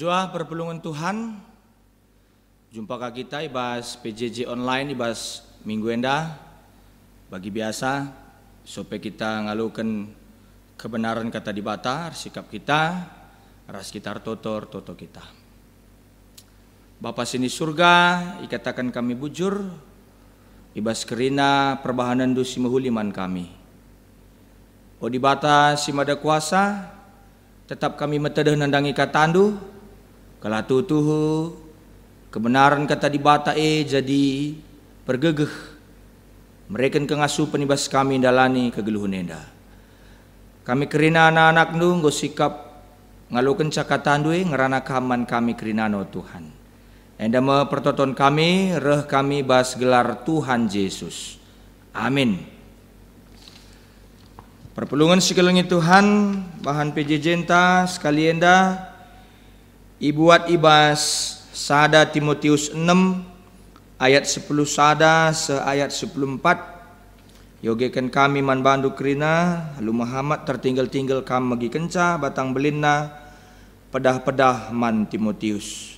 Jua perpulungan Tuhan, jumpa kita ibas PJJ online ibas minggu enda bagi biasa supaya kita ngalukan kebenaran kata dibatar sikap kita ras kita toto kita. Bapa sini surga ikatakan kami bujur ibas kerina perbahanan dusi mahuliman kami. O dibata si mada kuasa tetap kami metedah nandangi katandu kala tutuhu kebenaran kata dibata jadi pergegeh mereka kengasuh penibas kami dalani kegeluhun enda. Kami kerina anak-anak nu sikap ngalukan cakatan due ngerana kaman kami kerina no Tuhan. Enda me pertoton kami reh kami bas gelar Tuhan Yesus. Amin. Perpulungan sikelengi Tuhan bahan PJJ sekali enda ibuat ibas sada Timotius 6 ayat 10 sada se ayat 14 yogekan kami man bandu kerina lu Muhammad tertinggal-tinggal kam magi kenca batang belinna pedah-pedah man Timotius.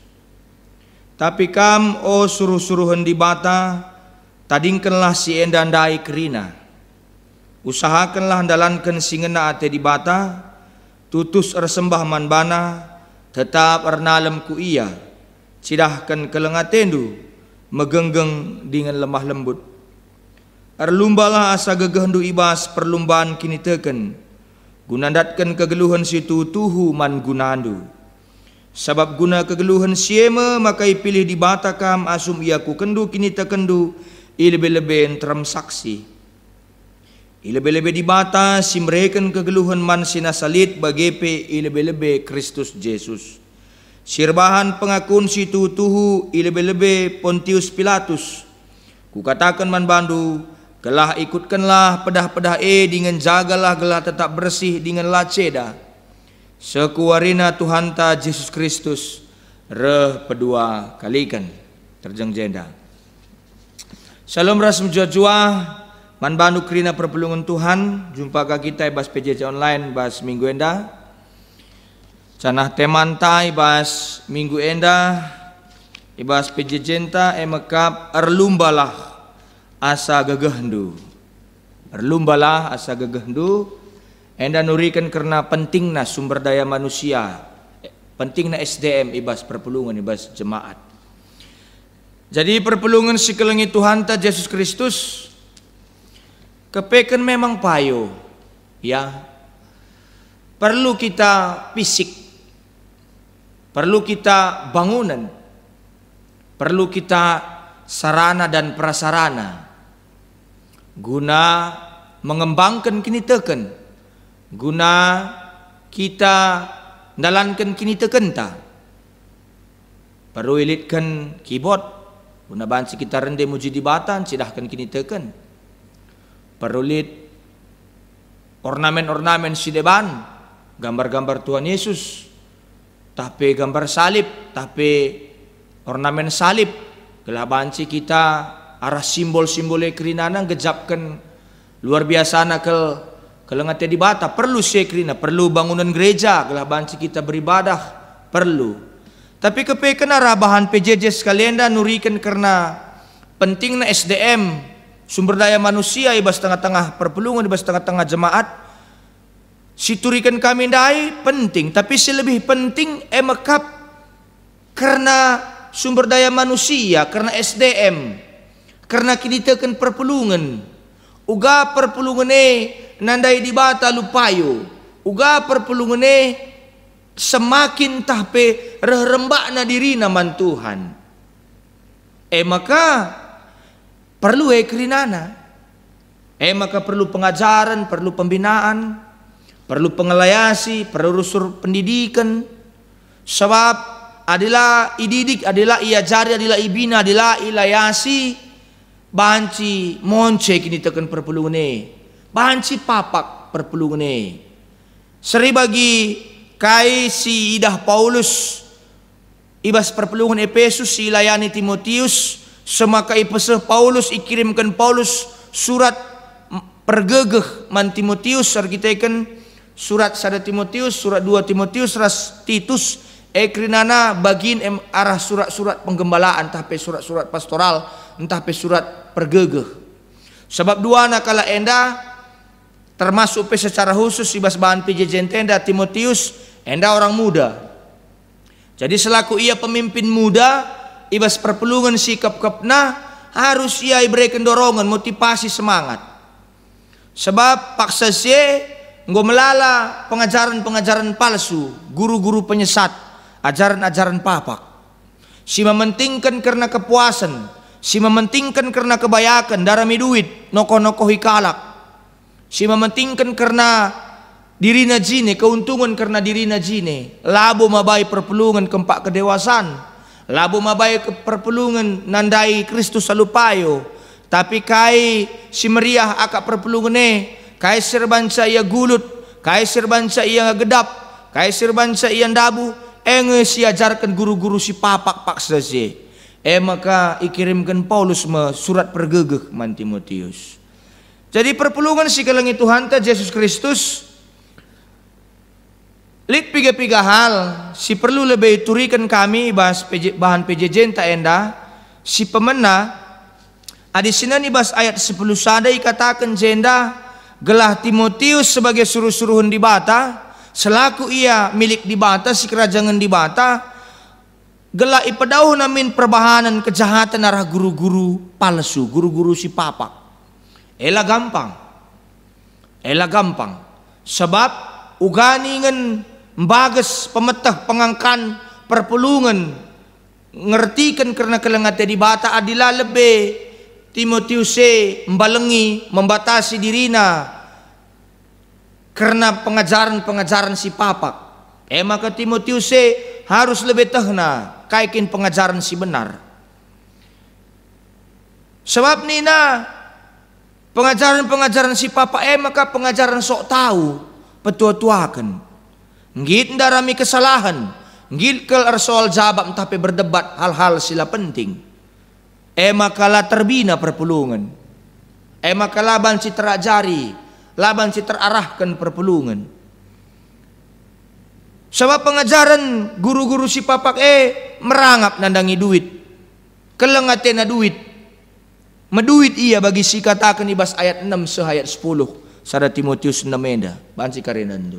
Tapi kam o suruh-suruhan di bata tadingkenlah si enda ndai kerina usahakanlah dalankan singena ate di bata tutus ersembah man bana tetap ernalem ku ia cidahkan kelengatendu megenggeng dengan lemah lembut erlumbalah asa gegehendu ibas perlumbaan kini teken gunandatkan kegeluhan situ tuhu man gunandu sebab guna kegeluhan siema makai pilih di batakam asum ia ku kendu kini tekendu ilebe-lebe entrem saksi ilebe-lebe di bata simreken kegeluhan man sinasalit bagepe ilebe-lebe Kristus Yesus. Sirbahan pengakun situ tuhu ilebe-lebe Pontius Pilatus. Kukatakan man bandu, gelah ikutkanlah pedah-pedah dengan jagalah gelah tetap bersih dengan laceda. Sekuarina Tuhan ta Yesus Kristus reh pedua kalikan terjeng jenda. Salam rasm jua man bandu kerina perpulungan Tuhan jumpa kita bas PJJ online bas minggu enda canah temantai bas minggu enda ibas PJJ enta emekap erlumbalah asa gegehendu erlumbalah asa gegehendu enda nurikan karena pentingna sumber daya manusia pentingna SDM ibas perpulungan ibas jemaat. Jadi perpulungan sikelengi Tuhan ta Yesus Kristus kepeken memang payo, ya. Perlu kita fisik, perlu kita bangunan, perlu kita sarana dan prasarana, guna mengembangkan kini teken, guna kita dalankan kini teken ta. Perlu ilitkan keyboard, guna bansi kita rende muji dibatan, cidahkan kini teken. Perulit ornamen-ornamen si depan gambar-gambar Tuhan Yesus tapi gambar salib tapi ornamen salib gelabanci kita arah simbol-simbol kerinana gejapkan luar biasa ke lengatnya di bata perlu sekrina perlu bangunan gereja gelabanci kita beribadah perlu tapi kepekan arah bahan PJJ sekalian dan nurikan karena pentingnya SDM sumber daya manusia ibas tengah-tengah perpulungan ibas tengah-tengah jemaat siturikan kami dai penting tapi selebih penting emekap karena sumber daya manusia karena SDM karena kini tekan perpulungan uga perpulungan nandai di bata lupayo uga perpulungan semakin tahpe rembakna dirina man Tuhan maka perlu kerinana, maka perlu pengajaran, perlu pembinaan, perlu pengelayasi, perlu rusur pendidikan. Sebab adalah ididik, adalah iajari, adalah ibina, adalah ilayasi. Banci monce kini tekan perpulungan banci papak perpulungan seri bagi kai si idah Paulus ibas perpulungan Efesus si layani Timotius. Semaka ipeseh Paulus ikirimkan Paulus surat pergegeh man Timotius sargiteken surat sada Timotius surat 2 Timotius ras Titus Ekrinana bagin arah surat-surat penggembalaan, entah pe surat-surat pastoral, entah pe surat pergegeh. Sebab dua nakala enda termasuk pe secara khusus ibas bahan PJJ enda Timotius, enda orang muda. Jadi selaku ia pemimpin muda, ibas perpelungan sikap-kapna harus ia berikan dorongan, motivasi, semangat. Sebab paksa sie nggo melala pengajaran-pengajaran palsu, guru-guru penyesat, ajaran-ajaran papak. Si mementingkan karena kepuasan, si mementingkan karena kebayakan, darami duit, nokoh-nokohi kalak. Si mementingkan karena dirina jine, keuntungan karena dirina jine. Labo mabai perpelungan kempak kedewasaan, labo mabai perpelungan nandai Kristus salupayo. Tapi kai si meriah akak perpelungan kai serbansa ia gulut, kai serbansa ia gedap, kai serbansa ia dabu. Si ajarkan guru-guru si papak paksa si. Maka ikirimkan Paulus surat pergegeh man Timotius. Jadi perpelungan si kalangi Tuhan ta Yesus Kristus lit piga-piga hal si perlu lebih turikan kami bahas bahan PJJ ta enda si pemena adi sinan ibas ayat 10 sadai katakan jenda gelah Timotius sebagai suruh-suruhun di bata selaku ia milik di bata si kerajaan di bata gelah ipadauh namin perbahanan kejahatan arah guru-guru palsu, guru-guru si papak. Ela gampang sebab uganingan bagas pemetah pengangkan perpelungan ngertikan karena kelengatnya di bata adila lebih Timotius membalengi membatasi dirina karena pengajaran-pengajaran si papak. Maka Timotius harus lebih tehna kaikin pengajaran si benar. Sebab nina pengajaran-pengajaran si papa maka pengajaran sok tahu petua-tuakan ngit darami kesalahan ngit kel soal jabab tapi berdebat hal-hal sila penting maka la terbina perpelungan maka laban si terajari laban si terarahkan perpelungan sebab pengajaran guru-guru si papak merangap nandangi duit kelengatena duit meduit ia bagi si katakan ibas ayat 6 sehayat 10 sada Timotius 6 enda bansi karenando.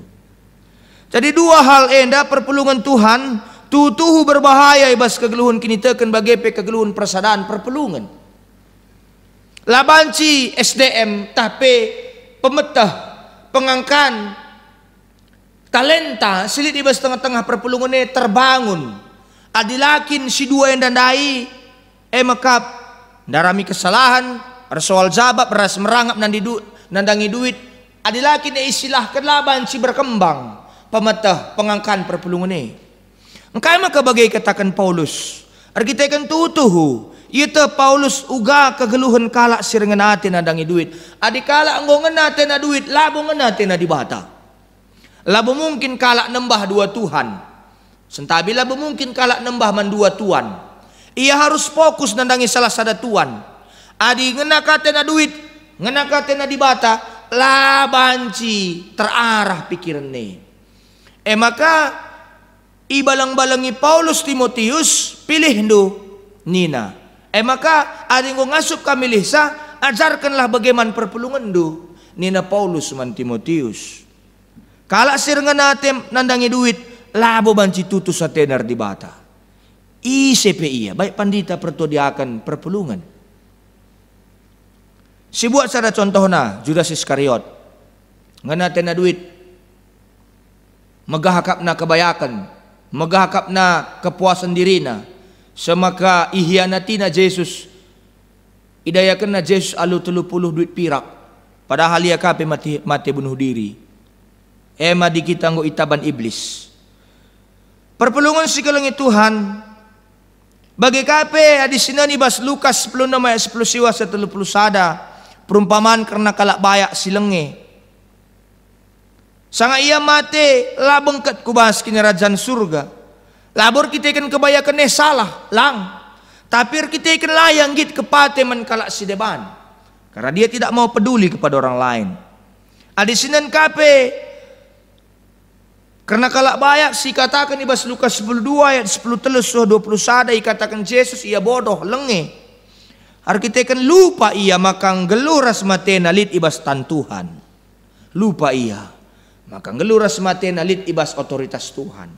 Jadi dua hal enda perpelungan Tuhan tutuhu berbahaya ibas kegeluhun kini teken bagepe kegeluhun persadaan perpelungan. Labanci SDM tapi pemetah pengangkan talenta silit ibas tengah-tengah perpelungan terbangun adilakin si dua yang dandai maka darami kesalahan, soal jabab, ras merangap nandangi duit, adilaki na isilahkan laban si berkembang, pemetah pengangkan perpelungan ini. Engkau maka bagai katakan Paulus, kita kan tutuhu, ita Paulus uga kegeluhan kalak sirengan ate nandangi duit, adikala anggo ngenate na duit, labo ngenate na dibata. Labo mungkin kalak nembah dua Tuhan, sentabi labo mungkin kalak nembah man dua Tuhan. Ia harus fokus nandangi salah sada tuan. Adi ngenakate na duit, ngenakate na dibata, labanci terarah pikiran ni. Maka ibalang-balangi Paulus Timotius pilih do nina. Maka adi ngo ngasup kami lihsa, ajarkanlah bagaimana perpelungan do nina Paulus man Timotius. Kala sirengan natem nandangi duit, labo banci tutus sa tenar dibata. ICPI baik pandita pertudiakan perpelungan. Si buat sada contohna Judas Iskariot nganate na duit megahakap na kebayakan megahakap na kepuasan dirina semaka ihianati na Jesus idayakan na Jesus alu 30 duit pirak padahal ia kape mati bunuh diri di kita nggo itaban iblis perpelungan si kalangi Tuhan bagi kape hadis ini bas Lukas 10 ayat 10 siwa 30 sada perumpamaan karena kalak bayak silenge sanga ia mate labengket kubahas kini kerajaan surga labor kita ikan kebayakan salah lang tapi kita ikan layang git kepate men kalak si deban karena dia tidak mau peduli kepada orang lain hadis ini kape Karena kalau banyak si katakan ibas Lukas 12 ayat 10 telus 20 sadai katakan Yesus ia bodoh lenge. Arkitekan lupa ia makang geluras matena lit ibas tan Tuhan. Lupa ia makang geluras matena lit ibas otoritas Tuhan.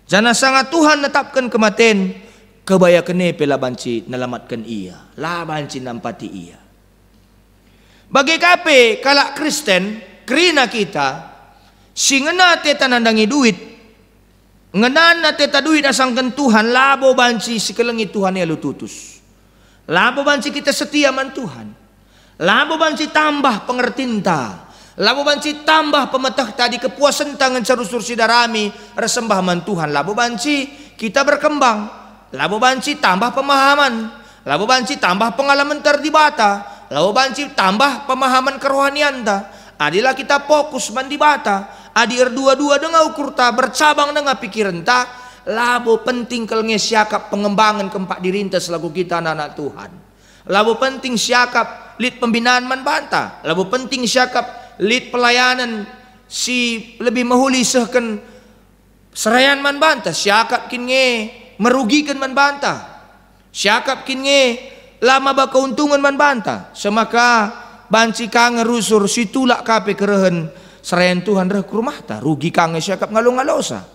Jana sangat Tuhan netapkan kematen kebaya kene pela banci nelamatkan ia. La banci nampati ia. Bagi kape kalak Kristen kerina kita si ngena teta nandangi duit, ngena teta duit asangkan Tuhan, labo banci si kelengi Tuhan ya lu tutus. Labo banci kita setia man Tuhan. Labo banci tambah pengertinta. Labo banci tambah pemetah tadi kepuasan tangan carusur sidarami resembah man Tuhan. Labo banci kita berkembang. Labo banci tambah pemahaman. Labo banci tambah pengalaman terdibata. Labo banci tambah pemahaman kerohanian ta. Adilah kita fokus mandi bata. Adi dua-dua dengan ukur ta bercabang dengan pikiran ta. Labo penting kelenge siakap pengembangan keempat dirinta selaku kita anak Tuhan. Labo penting siakap lid pembinaan man banta. Labo penting siakap lid pelayanan si lebih mahuli sehken serayan man banta. Siakap kinge merugikan man banta. Siakap kinge lama ba keuntungan man banta. Semaka banci kang rusur situlak kape kerehen serayan Tuhan reh ke rumah ta rugi kang siakap ngalo-ngalosa.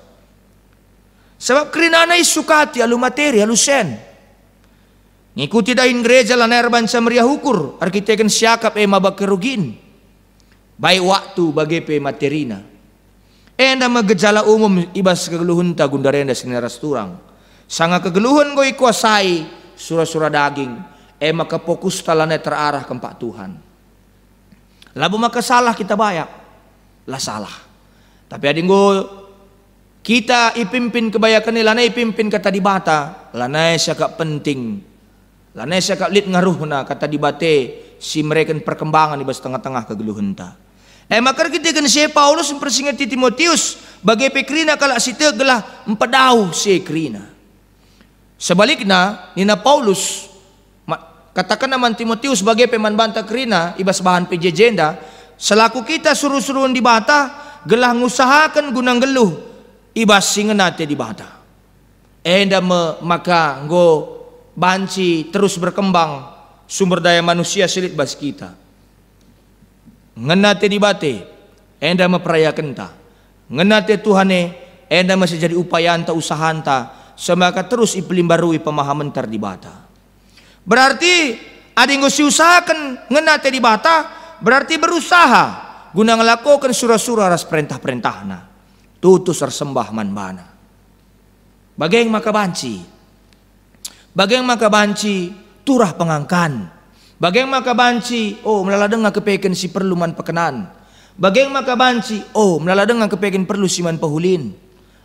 Sebab kerinanay sukati alu materi alu sen. Ngikuti dahin gereja lanar bansa meriah hukur arkiteken siakap maba kerugin. Baik waktu bagi pe materina. Enda magejala umum ibas kegeluhun ta gundarenda sinaras turang. Sanga kegeluhun goi kuasai surah-surah daging. Maka fokus talane terarah ke empat Tuhan. Labu maka salah kita banyak. Lah salah. Tapi adinggo kita ipimpin kebayakan ni lanai ipimpin kata dibata. Lanai syakap penting. Lanai syakap lid ngaruhna kata dibate si mereka perkembangan di bas tengah-tengah kegeluhun ta. Maka kita kan si Paulus mempersingati Timotius bagai pekrina kalau si tegelah empadau si krina. Sebaliknya nina Paulus katakan naman Timotius sebagai peman banta krina ibas bahan pejejenda selaku kita suruh-suruhan di bata gelah ngusahakan gunang geluh ibas singenate di bata. Enda maka nggo banci terus berkembang sumber daya manusia silit bas kita. Ngenate di bate enda memperayakan ta. Ngenate Tuhane enda masih jadi upaya anta usahanta semaka terus ipelimbarui pemahaman tar di bata. Berarti ada yang usahakan ngenate di bata berarti berusaha guna ngelakukan surah-surah ras perintah-perintahna tutus tersembah man bana. Bagaing maka banci turah pengangkan. Bagaing maka banci melaladeng kepeken si perlu man pekenan. Bagaing maka banci melaladeng kepeken perlu si man pahulin.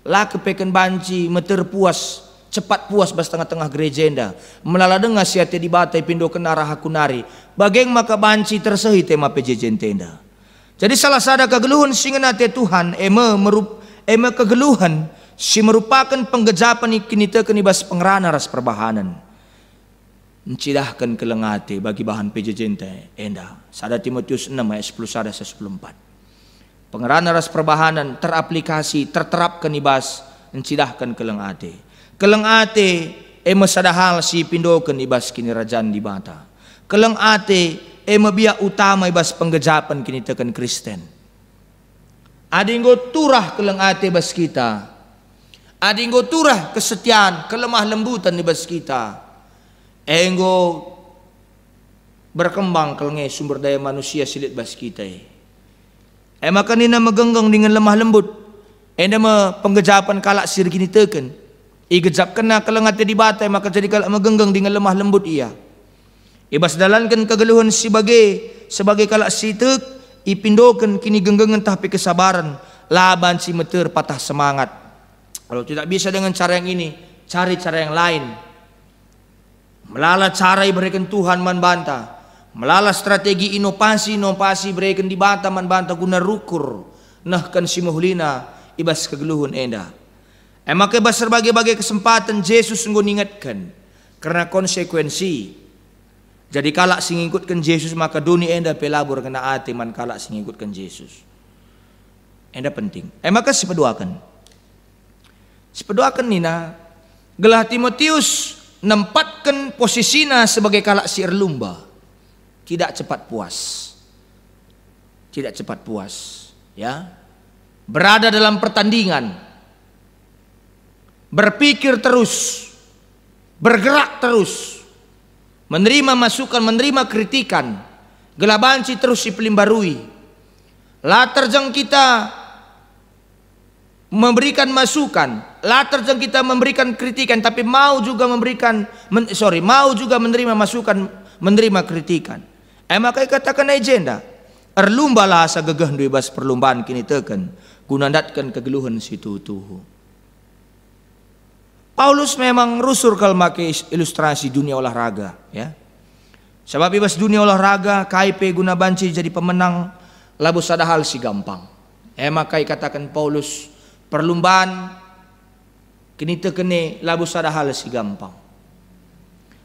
Lah kepeken banci meter puas cepat puas bas tengah-tengah gerejenda melaladeng siate di batai pindo kena arah kunari. Bagaing maka banci tersehi tema pejejen tenda. Jadi salah sada kegeluhan singenate Tuhan kegeluhan si merupakan penggejapan kinita kenibas pengerana ras perbahanan. Mencidahkan kelengate bagi bahan pejejente enda. Sada Timotius 6 ayat 10 sada 14. Pengerana ras perbahanan teraplikasi terterap kenibas mencidahkan kelengate. Kelengate sadahal si pindoken ibas kini rajaan di bata. Kelengate biak utama ibas penggejapan kini teken Kristen. Adinggo turah kelengate bas kita. Adinggo turah kesetiaan kelemah lembutan ibas kita. Enggo berkembang kelenge sumber daya manusia silit bas kita. Maka nina megenggang dengan lemah lembut. Enda penggejapan kalak sir kini teken. Igejap kena kelengate di batai maka jadi kalak megenggang dengan lemah lembut ia. Ibas dalankan kegeluhan sebagai kalak sitek ipindokan kini genggengan tapi kesabaran laban si meter patah semangat. Kalau tidak bisa dengan cara yang ini, cari cara yang lain. Melala cara berikan Tuhan man banta. Melala strategi inovasi berikan di banta man banta guna rukur. Nahkan si mahulina ibas kegeluhan enda. Maka ibas berbagai-bagai kesempatan Yesus sungguh ingatkan. Karena konsekuensi. Jadi kalak sing ikutkan Yesus maka dunia enda pelabur kena ati man kalak sing ikutkan Yesus. Enda penting. Maka sepeduakan nina gelah Timotius nempatkan posisinya sebagai kalak sier lumba. Tidak cepat puas, ya. Berada dalam pertandingan, berpikir terus, bergerak terus, menerima masukan, menerima kritikan, gelah banci terus dipelimbarui. Latar jang kita memberikan masukan, latar jang kita memberikan kritikan, tapi mau juga menerima masukan, menerima kritikan. Maka katakan agenda erlumbalah asa gegeh bebas perlombaan kini teken gunandatkan kegeluhan situ tuh. Paulus memang rusur kalau make ilustrasi dunia olahraga, ya. Sebab bebas dunia olahraga KIP guna banci jadi pemenang labu sadahal si gampang. Maka katakan Paulus perlombaan kini tekene labu sadahal si gampang.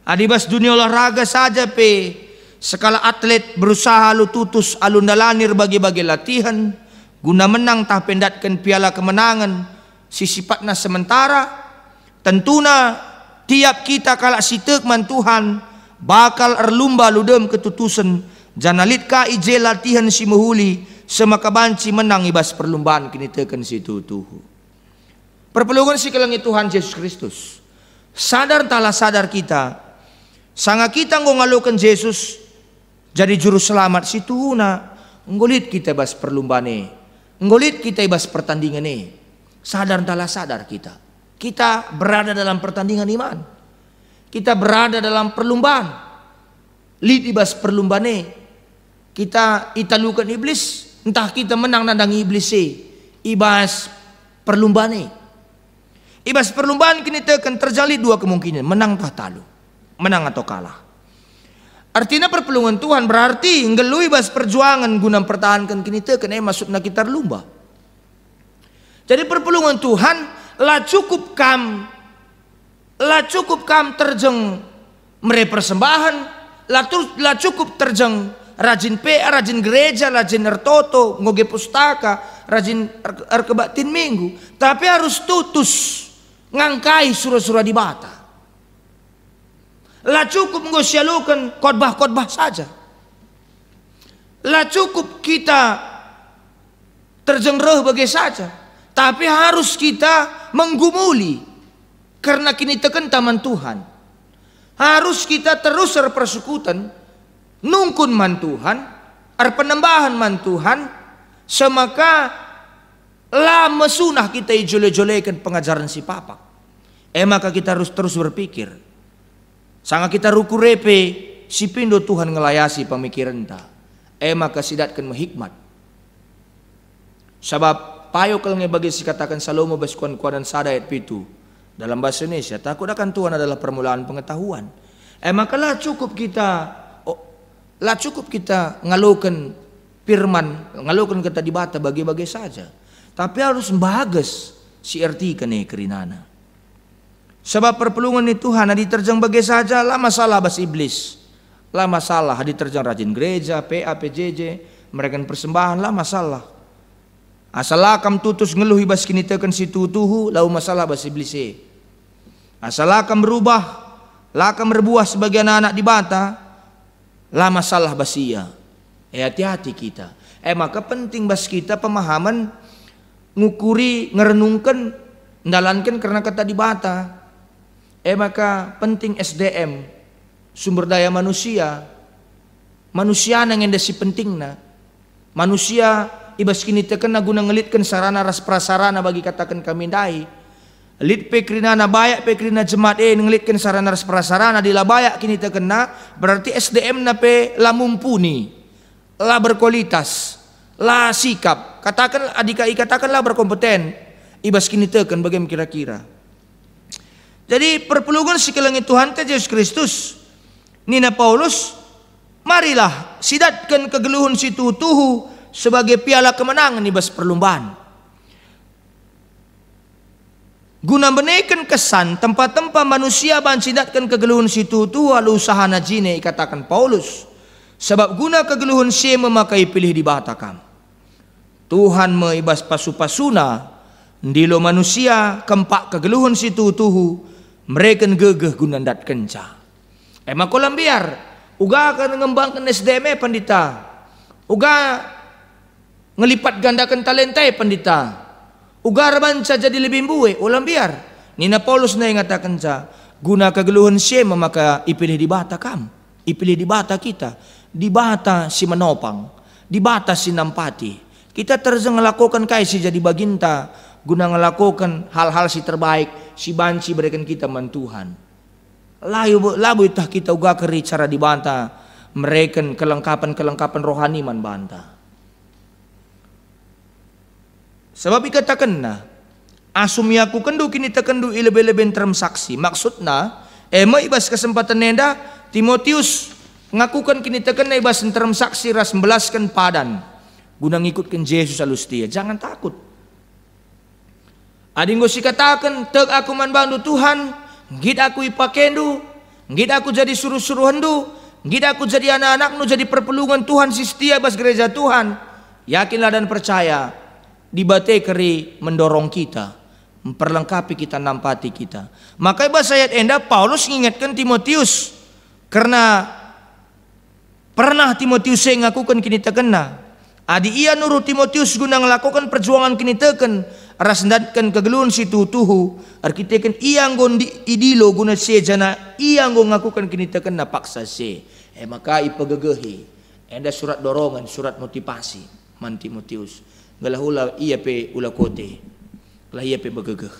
Adibas dunia olahraga saja skala atlet berusaha lu tutus alun dalanir bagi-bagi latihan guna menang tah pendatkan piala kemenangan sisifatna sementara. Tentuna tiap kita kalak sitekman Tuhan bakal erlumba ludem ketutusan janalit ka ije latihan si muhuli semaka banci menang ibas perlombaan kini teken situ tuhu. Perpelungan si kelengi Tuhan Yesus Kristus. Sadar talah sadar kita sanga kita ngalukan Yesus jadi juru selamat si tuhuna ngolit kita ibas perlombane, ngolit kita ibas pertandingan. Sadar talah sadar kita berada dalam pertandingan iman, kita berada dalam perlombaan, lid ibas perlombane, kita italukan iblis, entah kita menang nandang iblis ibas perlombane. Ibas perlombaan kini tekan terjadi dua kemungkinan, menang tah talu, menang atau kalah. Artinya perpelungan Tuhan berarti ngelui bas perjuangan guna pertahankan kini tekan masukna kita lumba. Jadi perpelungan Tuhan lah cukup kam terjeng mere persembahan, lah cukup terjeng rajin PA, rajin gereja, rajin ertoto, ngoge pustaka, rajin erkebatin minggu, tapi harus tutus ngangkai surah-surah di bata. Lah cukup ngosyalukan khotbah-khotbah saja. Lah cukup kita terjengreh bagai saja. Tapi harus kita menggumuli karena kini teken taman Tuhan. Harus kita terus persekutan nungkun man Tuhan, penembahan man Tuhan, semaka lah mesunah kita ijole-jolekan pengajaran si papak. Maka kita harus terus berpikir. Sanga kita ruku repe si pindo Tuhan ngelayasi pemikiran ta. Maka sidatkan menghikmat. Sebab payo kalau bagi si katakan Salomo baskuan-kuan dan sada ayat pitu dalam bahasa Indonesia takut akan Tuhan adalah permulaan pengetahuan. Maka lah cukup kita ngalukan firman, ngalukan kata di bata bagi-bagi saja. Tapi harus bagus si arti kene kerinana. Sebab perpelungan ni Tuhan adi terjang bagi saja lah masalah bas iblis. Lah masalah adi terjang rajin gereja, PA, PJJ, mereka persembahan lah masalah. Asalah kam tutus ngeluhi bas kini tekan situ tuhu lau masalah bas iblis. Asalah kam berubah, lah kam berbuah sebagai anak-anak di bata, lah masalah bas ia. Hati-hati kita. Maka penting bas kita pemahaman ngukuri, ngerenungkan, ndalankan karena kata di bata. Maka penting SDM, sumber daya manusia yang endasi pentingna. Manusia ibas kini tekena guna ngelitkan sarana ras prasarana bagi katakan kami dai. Lit pekrinana bayak pekrina jemaat ngelitkan sarana ras prasarana di labayak kini tekena berarti SDM na pe la mumpuni, la berkualitas, la sikap. Katakanlah berkompeten. Ibas kini teken bagaimana kira-kira. Jadi perpelungan sekelengi Tuhan ke Yesus Kristus Nina Paulus, marilah sidatkan kegeluhun situ tuhu sebagai piala kemenangan ibas perlombaan. Guna menaikkan kesan tempat-tempat manusia ban sidatkan kegeluhun situ tuhu alu usaha najine katakan Paulus. Sebab guna kegeluhun si memakai pilih di batakam. Tuhan meibas pasu-pasuna ndilo manusia kempak kegeluhun situ tuhu mereka gegeh gunandat kenca. Emang kolam biar uga akan mengembangkan SDM pandita, uga ngelipat gandakan talenta pandita, uga rabanca jadi lebih buwe ulam biar. Nina Paulus na ingatakan sa guna kegeluhun siya maka ipilih di bata kam, ipilih di bata kita, di bata si menopang, di bata si nampati. Kita terus ngelakukan kaya si jadi baginta, guna ngelakukan hal-hal si terbaik, si banci berikan kita man Tuhan. Labu itah kita uga keri cara dibanta, mereka kelengkapan rohani man banta. Sebab ikatakan na, asumi aku kendu kini tekendu ilebe-leben transaksi. Maksudna, maibas kesempatan nenda, Timotius ngakukan kini teken na ibas transaksi ras membelaskan padan. Guna ngikutkan Yesus alus dia. Jangan takut. Ading si katakan, teg aku man bandu Tuhan, gid aku ipakendu, gid aku jadi suruh-suruhandu, gid aku jadi anak-anaknu, jadi perpelungan Tuhan si setia bas gereja Tuhan. Yakinlah dan percaya, di bate keri mendorong kita, memperlengkapi kita, nampati kita. Maka ibas ayat enda Paulus mengingatkan Timotius, karena pernah Timotius yang ngakukan kini tekena. Adi ia nurut Timotius guna ngelakukan perjuangan kini teken aras ndatkan kegeluhan situ tuhu arkiteken ia nggon idilo guna sejana ia nggon ngakukan kini teken na paksa se. Maka ipagegehi enda surat dorongan, surat motivasi man Timotius galahula ia pe ulakote lah ia pe begegeh.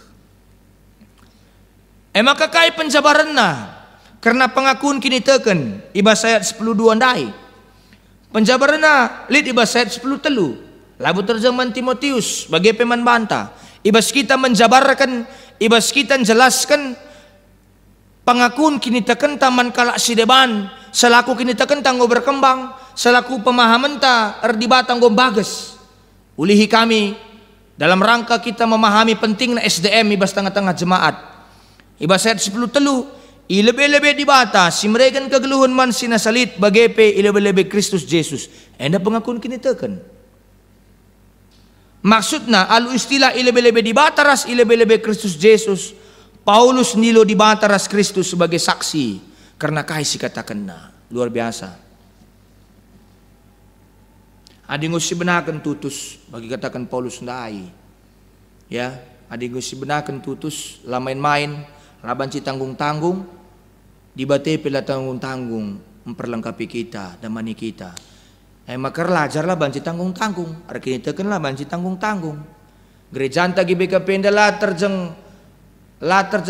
Maka kai penjabaran na karena pengakuan kini teken ibas ayat 10:2 andai penjabarana lid ibas ayat 10 telu labu terjemahan Timotius bagi peman banta ibas kita menjabarkan ibas kita jelaskan pengakuan kini teken taman kalak si deban selaku kini teken tanggo berkembang selaku pemahaman ta erdibat tanggo bagus ulihi kami dalam rangka kita memahami pentingnya SDM ibas tengah-tengah jemaat ibas ayat 10 telu ilebe-lebe di bata si mereka kegeluhan man sinasalit bagepe ilebe-lebe Kristus Yesus enda pengakuan kini teken maksudna alu istilah ilebe-lebe di bata ras ilebe-lebe Kristus Yesus Paulus nilo di bata ras Kristus sebagai saksi karena kai si katakan na luar biasa adingo si benakan tutus bagi katakan Paulus ndai ya adingo si benakan tutus la main-main laban si tanggung-tanggung di bate pila tanggung-tanggung memperlengkapi kita damani kita maka lajarlah banci tanggung-tanggung arkini tekenlah banci tanggung-tanggung gereja anta GBK penda la terjeng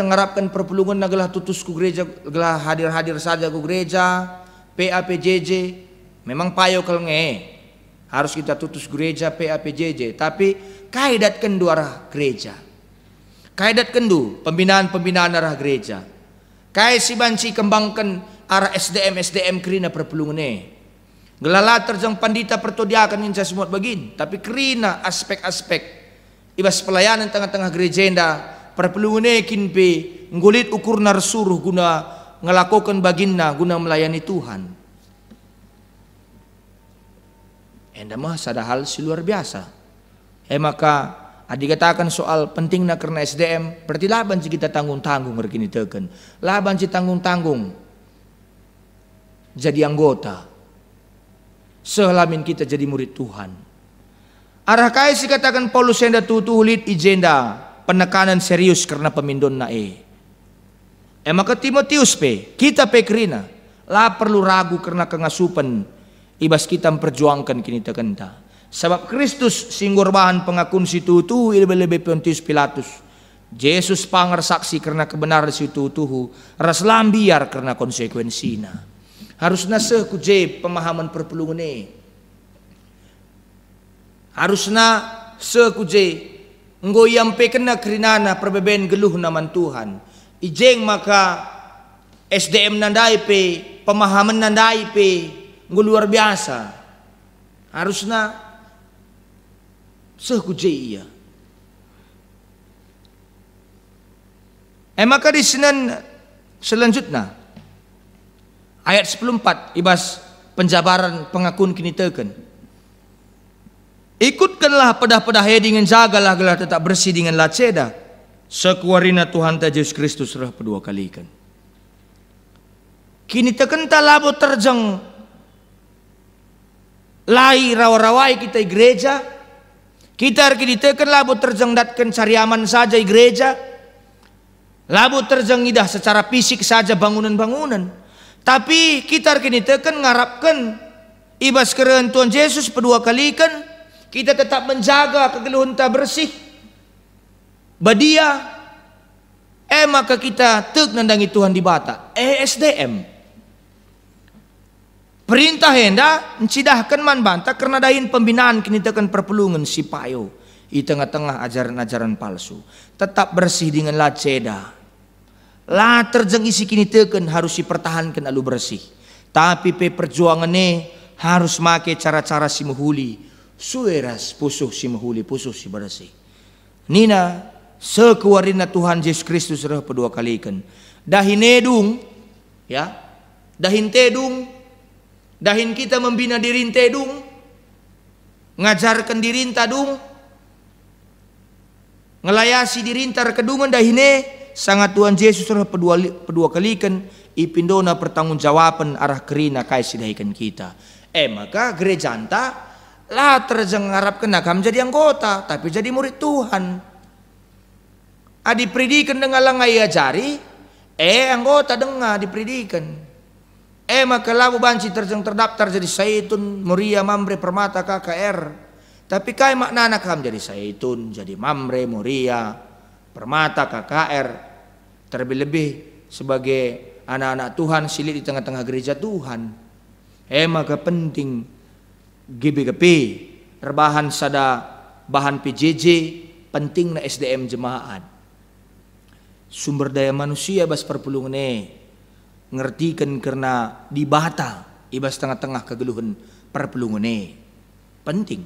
harapkan perpelungan nagalah tutusku gereja gelah hadir-hadir saja ku gereja PAPJJ memang payo kelnge harus kita tutus gereja PAPJJ tapi kaidat kendu arah gereja kaidat kendu pembinaan arah gereja kai si banci kembangkan arah SDM kerina perpelungane gelala terjang pandita pertodiakan inca semua begin tapi kerina aspek-aspek ibas pelayanan tengah-tengah gereja enda perpelungane kinpe ngulit ukur narsuruh guna ngelakukan baginna guna melayani Tuhan enda mah sada hal si luar biasa maka dikatakan soal pentingnya karena SDM berarti laban si kita tanggung-tanggung begini teken laban si tanggung-tanggung jadi anggota selamin kita jadi murid Tuhan arah kai si katakan Paulus enda tutulit ijenda penekanan serius karena pemindon na maka Timotius kita kerina lah perlu ragu karena kengasupan ibas kita memperjuangkan kini tekenta sebab Kristus singgurbahan pengakun situ tuhu ilebe-lebe Pontius Pilatus Yesus pangar saksi karena kebenaran situ tuhu ras lambiar karena konsekuensina harusna sekuje pemahaman perpelungane harusna sekuje nggoyampe kena kerinana perbeben geluh naman Tuhan ijeng maka SDM nandai pemahaman nandai luar biasa harusna sehkuje iya. Maka di Senin selanjutnya ayat 14 ibas penjabaran pengakuan kini teken Ikutkanlah pedah-pedahnya dengan jagalah gelar tetap bersih dengan laceda. Sekuarina Tuhan ta Yesus Kristus rah kedua kali ikan. Kini tekenta labo terjang lai rawa-rawai kita gereja. Kita kini teken labo terjang datkan cari aman saja gereja. Labo terjang idah secara fisik saja bangunan-bangunan. Tapi kita kini teken ngarapkan ibas keren Tuhan Yesus kedua kali ikan. Kita tetap menjaga kegeluhan tak bersih. Badia. Maka kita tek nandangi Tuhan di bata. SDM. Perintah henda mencidahkan man banta karena dahin pembinaan kini tekan perpelungan si payo. Di tengah-tengah ajaran-ajaran palsu. Tetap bersih dengan laceda. Lah terjeng isi kini tekan harus dipertahankan alu bersih. Tapi perjuangan ini harus make cara-cara si muhuli. Sueras pusuh si mahuli, pusuh si bersih. Nina sekuarina Tuhan Yesus Kristus rah kedua kali ikan. Dahin edung, ya, dahin tedung, dahin kita membina diri tedung, ngajarkan diri tadung, ngelayasi diri tar kedungan dahine sangat Tuhan Yesus rah kedua kali ikan. Ipindona pertanggungjawaban arah kerina kai sidahikan kita. Maka gereja anta lah terjeng ngarap kena kam jadi anggota tapi jadi murid Tuhan. Dipredikan dengan langai ajari anggota dengar dipredikan. Maka labu banci terjeng terdaftar jadi Saitun Muria Mamre Permata KKR. Tapi kai makna kam jadi Saitun jadi Mamre Muria Permata KKR. Terlebih sebagai anak-anak Tuhan silit di tengah-tengah gereja Tuhan. Maka penting GBGP rebahan sada bahan PJJ penting na SDM jemaat. Sumber daya manusia bas perpulungan ngertikan karena dibata ibas tengah-tengah kegeluhan perpulungan penting.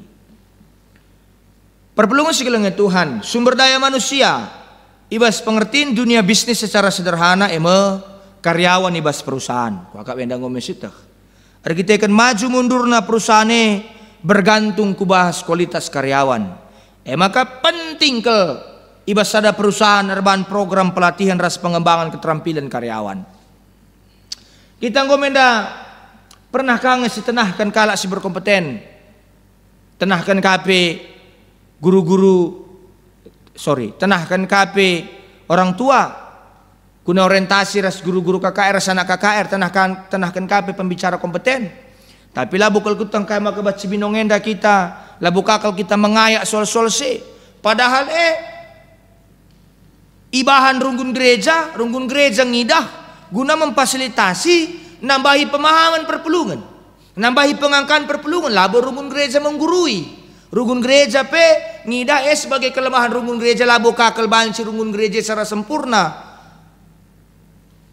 Perpulungan segelengnya Tuhan sumber daya manusia ibas pengertian dunia bisnis secara sederhana karyawan ibas perusahaan. Wakak wendang ngomesitah. Kita akan maju mundur na perusahaan bergantung kubahas kualitas karyawan. Maka penting ke ibas ada perusahaan erban program pelatihan ras pengembangan keterampilan karyawan. Kita ngomenda pernah kangen si tenahkan kalak si berkompeten. Tenahkan KP tenahkan KP orang tua. Guna orientasi ras guru-guru KKR, ras anak KKR, tenahkan KP pembicara kompeten. Tapi labu kalau kita kaya maka baca binongenda kita, labu kakal kita mengayak soal-soal si. Padahal ibahan runggun gereja ngidah guna memfasilitasi nambahi pemahaman perpelungan, nambahi pengangkaan perpelungan. Labu runggun gereja menggurui, runggun gereja ngidah sebagai kelemahan runggun gereja labu kakal banci runggun gereja secara sempurna.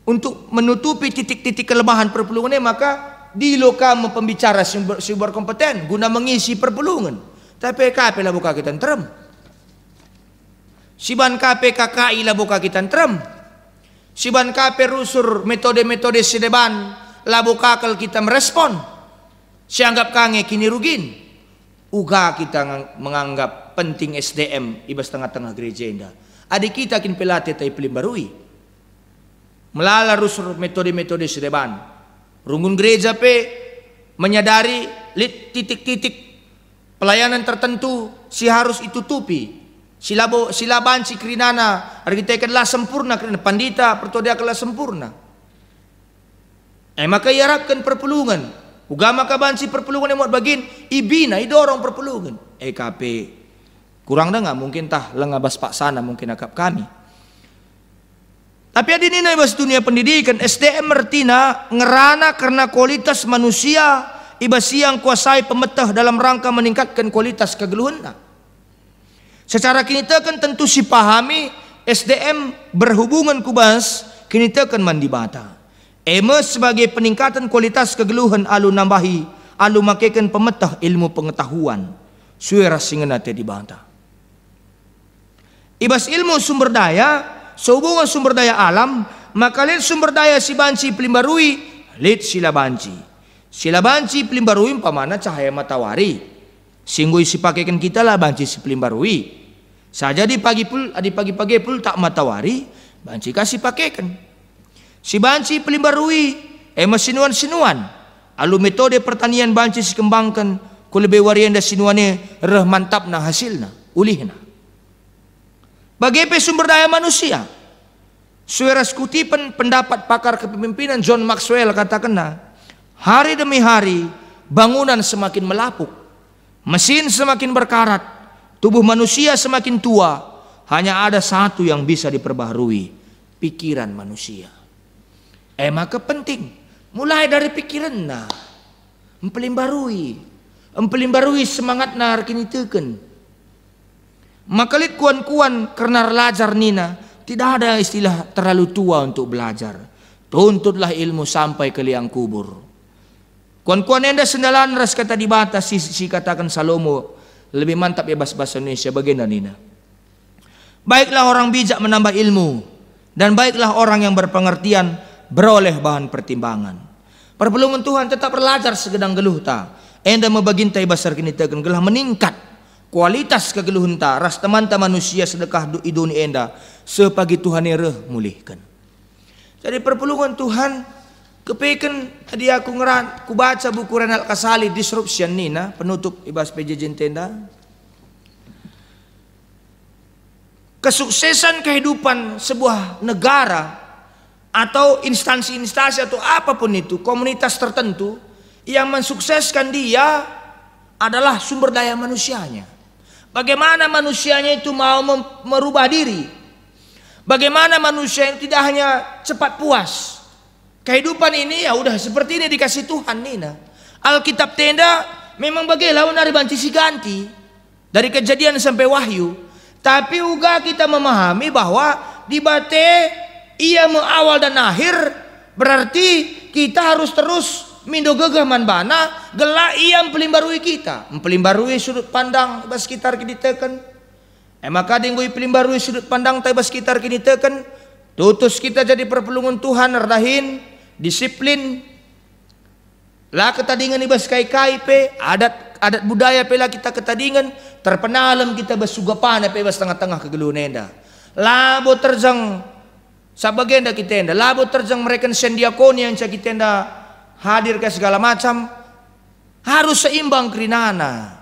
Untuk menutupi titik-titik kelemahan perpelungannya maka dilokam pembicara sumber kompeten guna mengisi perpelungan. Tapi KP lah buka kita terem. Siban KP KKI lah buka kita terem. Siban KP rusur metode-metode sedeban lah buka kalau kita merespon. Sianggap kange kini rugin. Uga kita menganggap penting SDM ibas tengah-tengah gereja indah. Adik kita kin pelatih tai pelimbarui. Melala rusur metode-metode sedeban. Runggun gereja menyadari titik-titik pelayanan tertentu si harus ditutupi. Silaban si krinana kita adalah sempurna karena pandita pertodia adalah sempurna. Maka iharapkan perpelungan. Ugama kabanci perpelungan yang muat bagin ibina idorong perpelungan. KP kurang dah nggak mungkin tah lengabas pak sana mungkin akap kami. Tapi ada ini ibas dunia pendidikan SDM mertina ngerana karena kualitas manusia ibas yang kuasai pemetah dalam rangka meningkatkan kualitas kegeluhan. Secara kini tekan tentu si pahami SDM berhubungan kubas kini tekan mandi bata. Sebagai peningkatan kualitas kegeluhan alu nambahi alu makekan pemetah ilmu pengetahuan suara singenate di bata. Ibas ilmu sumber daya sehubungan sumber daya alam maka lihat sumber daya si banci pelimbarui lihat sila banci pelimbarui pamana cahaya matahari Singgo isi pakaikan kita lah banci si pelimbarui. Saja di pagi-pagi pul tak matawari, banci kasih pakaikan. Si banci pelimbarui, sinuan-sinuan. Alu metode pertanian banci si kembangkan, ku lebih warianda sinuannya reh mantap na hasilna, ulihna. Bagaimana sumber daya manusia? Sueras kutipan pendapat pakar kepemimpinan John Maxwell katakan, hari demi hari bangunan semakin melapuk, mesin semakin berkarat, tubuh manusia semakin tua. Hanya ada satu yang bisa diperbaharui, pikiran manusia. Maka penting mulai dari pikiran mempelimbarui semangat nar kini teken. Makalit kuan-kuan karena belajar nina, tidak ada istilah terlalu tua untuk belajar. Tuntutlah ilmu sampai ke liang kubur. Kuan-kuan enda sendalan ras kata di batas si katakan Salomo lebih mantap ya bahasa Indonesia bagaimana nina. Baiklah orang bijak menambah ilmu, dan baiklah orang yang berpengertian beroleh bahan pertimbangan. Perpelungan Tuhan tetap belajar segedang geluh ta. Enda membagintai basar kini tegan gelah meningkat. Kualitas kegeluhan ta ras teman-teman manusia sedekah iduni enda sepagi Tuhan reh mulihkan. Jadi perpelungan Tuhan kepekan tadi aku ngeran ku baca buku Renal Kasali Disruption nina penutup ibas PJJ tenda. Kesuksesan kehidupan sebuah negara atau instansi-instansi atau apapun itu komunitas tertentu yang mensukseskan dia adalah sumber daya manusianya. Bagaimana manusianya itu mau merubah diri. Bagaimana manusia yang tidak hanya cepat puas. Kehidupan ini ya udah seperti ini dikasih Tuhan nina. Alkitab tenda memang bagaimana dari banci si ganti. Dari Kejadian sampai Wahyu. Tapi juga kita memahami bahwa di bate ia mengawal dan akhir. Berarti kita harus terus mindo gegah manbana gelak ia mempelimbarui kita, mempelimbarui sudut pandang bas sekitar kini teken. Maka dingui pelimbarui sudut pandang bas sekitar kini teken. Tutus kita jadi perpelungan Tuhan erdahin disiplin. Lah ketadingan ibas kai-kai pe adat budaya pe lah kita ketadingan terpenalam kita basugapana pe bas tengah-tengah kegeluhan enda. Labo terjang sabagenda kita enda, labo terjang mereka sendiakoni yang kita enda hadir ke segala macam harus seimbang kerinana.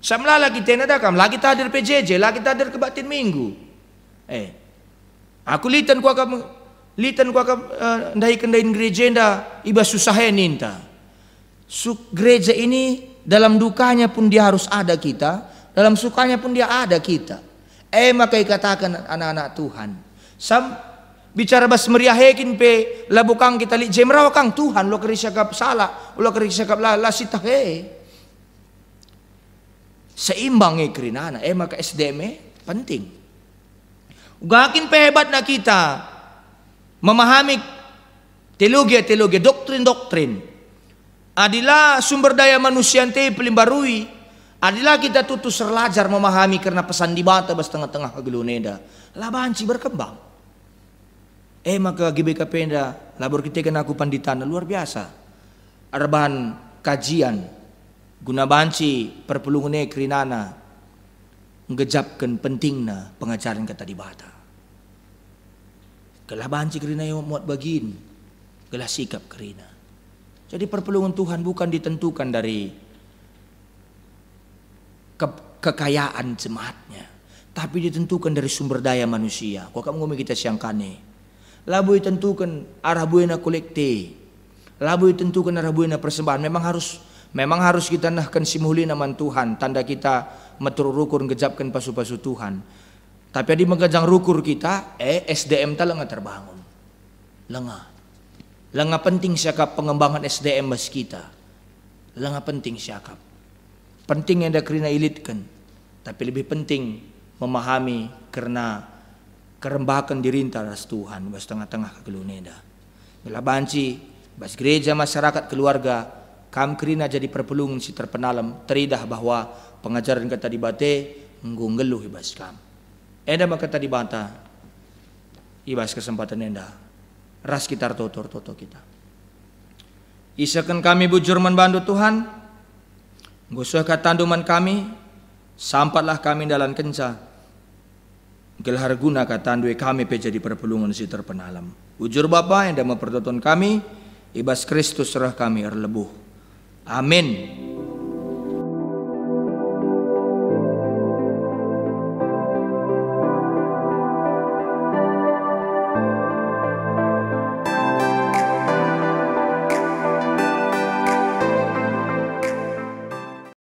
Samla lagi tenda dakam, lagi kita hadir PJJ, lagi kita hadir kebatin minggu. Aku litan ku akan ndai kendain gereja nda iba susah ninta. Gereja ini dalam dukanya pun dia harus ada kita, dalam sukanya pun dia ada kita. Maka katakan anak-anak Tuhan. Bicara bas meriahekin pe labukang kita li jemraw kang Tuhan lo kerisakap salah lo kerisakap la sitah seimbang kerinana maka SDM penting ugakin pe hebat na kita memahami teologi doktrin adilah sumber daya manusia te pelimbarui adilah kita tutus serlajar memahami karena pesan di bata bas tengah-tengah kegeluneda labanci berkembang. Maka GBK Penda labor kita kena aku panditan luar biasa. Arbahan kajian guna banci perpelungan kerinana ngejapkan pentingna pengajaran kata di bata. Gelah banci kerina yang muat bagin, gelah sikap kerina. Jadi perpelungan Tuhan bukan ditentukan dari kekayaan jemaatnya, tapi ditentukan dari sumber daya manusia. Kok kamu ngomong kita siang kane? Labu tentukan arah buena kolekte, labu tentukan arah buena persembahan. Memang harus kita nahkan simuli naman Tuhan, tanda kita metur rukur ngejapkan pasu-pasu Tuhan. Tapi adi megajang rukur kita, SDM ta lenga terbangun, lenga penting siakap pengembangan SDM bas kita, lenga penting siakap, penting yang ada kerina ilitkan, tapi lebih penting memahami karena kerembakan dirinta ras Tuhan bas tengah-tengah kegeluneda. Bila banci bas gereja masyarakat keluarga kam kerina jadi perpelungan si terpenalam teridah bahwa pengajaran kata di bate nggunggeluh ibas kam. Enda maka tadi bata ibas kesempatan enda ras kita toto kita. Isakan kami bujur membantu Tuhan Ngusuh katanduman kami, sampatlah kami dalam kenca. Gelhar guna katandui kami pejadi perpulungan si terpenalam. Ujur Bapa yang dah mempertonton kami, ibas Kristus serah kami erlebuh. Amin.